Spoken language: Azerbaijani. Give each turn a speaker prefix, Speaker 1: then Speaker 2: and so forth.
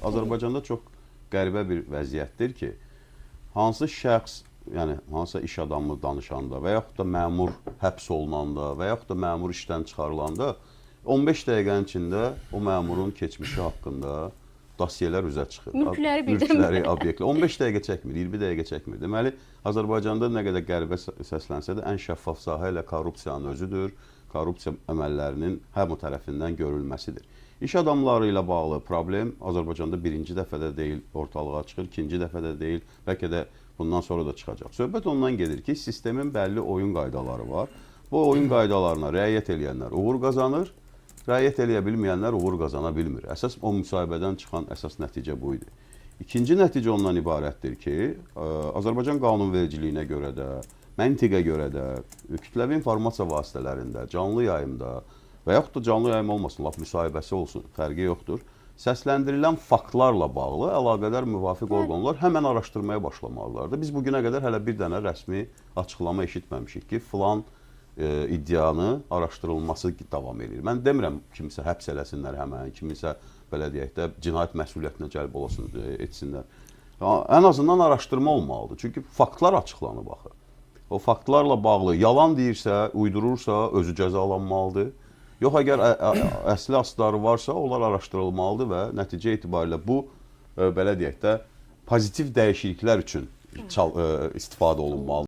Speaker 1: Azərbaycanda çox qəribə bir vəziyyətdir ki, hansı şəxs, yəni hansısa iş adamı danışanda və yaxud da məmur həbs olunanda və yaxud da məmur işdən çıxarılanda 15 dəqiqənin içində o məmurun keçmişi haqqında dosiyələr üzə çıxır.
Speaker 2: Mülkləri
Speaker 1: Mülkləri, obyektlər. 15 dəqiqə çəkmir, 20 dəqiqə çəkmir. Deməli, Azərbaycanda nə qədər qəribə səslənsə də ən şəffaf sahə ilə korrupsiyanın özüdür. Korrupsiya əməllərinin hamı tərəfindən görülməsidir. İş adamları ilə bağlı problem Azərbaycanda birinci dəfədə deyil, ortalığa çıxır, ikinci dəfədə deyil, bəlkə də bundan sonra da çıxacaq. Söhbət ondan gedir ki, sistemin bəlli oyun qaydaları var. Bu oyun qaydalarına riayət edənlər uğur qazanır, riayət edə bilməyənlər uğur qazana bilmir. Əsas o müsahibədən çıxan əsas nəticə bu idi. İkinci nəticə ondan ibarətdir ki, Azərbaycan qanunvericiliyinə görə də, məntiqə görə də, kütləvi informasiya vasitələrində, canlı yayımda və yaxud da canlı yayım olmasın, lap müsahibəsi olsun, fərqi yoxdur. Səsləndirilən faktlarla bağlı əlaqədar müvafiq orqanlar həmən araşdırmaya başlamalılardır. Biz bugünə qədər hələ bir dənə rəsmi açıqlama eşitməmişik ki, filan iddianı araşdırılması davam edir. Mən demirəm kimisə həbs eləsinlər həmən, kimisə belə deyək də cinayət məsuliyyətinə cəlb olasın, etsinlər. Ən azından araşdırma olmalıdır. Çünki faktlar açıqlanıb axı. O faktlarla bağlı yalan deyirsə, uydurursa özü cəzalanmalıdır. Yox, əgər əsli asları varsa, onlar araşdırılmalıdır və nəticə etibarilə bu, belə deyək də, pozitiv dəyişikliklər üçün istifadə olunmalıdır.